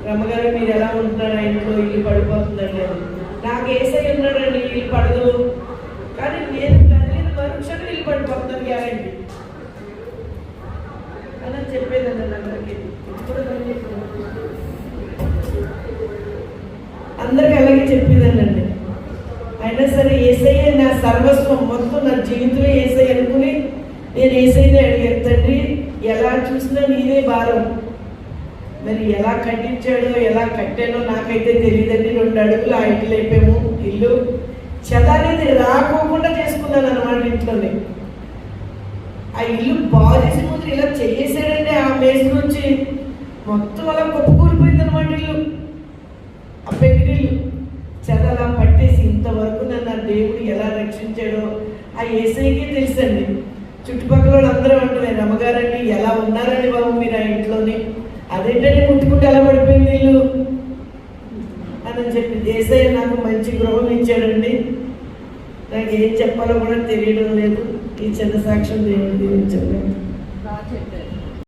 రమ్మగారు మీరు ఎలా ఉంటున్నారు, ఇంట్లో ఇల్లు పడిపోతుందండి అని. నాకు ఏసై ఉన్నాడండి, ఇల్లు పడదు, కానీ నేను కదిలిన మరుక్షణం ఇల్లు పడిపోతున్నాను గ్యారంటీ అని చెప్పేదండి అందరికీ. ఇప్పుడు అందరికి అలాగే చెప్పేదానండి. అయినా సరే ఏసయ్య నా సర్వస్వం, మొత్తం నా జీవితంలో ఏసై అనుకుని నేను ఏసైనే అడిగాను, తండ్రి ఎలా చూసినా నీదే భారం, మరి ఎలా కట్టించాడో ఎలా కట్టానో నాకైతే తెలియదండి. 2 అడుగులు ఆ ఇంట్లో అయిపోయాము, ఇల్లు చదనేది రాకోకుండా చేసుకున్నాను అనమాట ఇంట్లోనే. ఆ ఇల్లు బాగు చేసే ముందు ఇలా చేసాడండి, ఆ మేసు నుంచి మొత్తం అలా కొప్పుకూలిపోయింది అనమాట ఇల్లు, ఆ పెళ్లిళ్ళు చెదలా పట్టేసి. ఇంతవరకు నన్ను ఆ దేవుడు ఎలా రక్షించాడో ఆ ఏసైకే తెలుసండి. చుట్టుపక్కల వాళ్ళు అందరూ అంటున్నారు, రమ్మగారండి ఎలా ఉన్నారండి బాబు మీరు ఆ ఇంట్లోనే, అదేంటంటే ముట్టుకుంటే ఎలా పడిపోయింది ఇల్లు అని చెప్పి. ఏసయ్య నాకు మంచి గృహం ఇచ్చాడండి, నాకు ఏం చెప్పాలో కూడా తెలియడం లేదు. ఈ చిన్న సాక్ష్యం దేవుడు దీవించండి.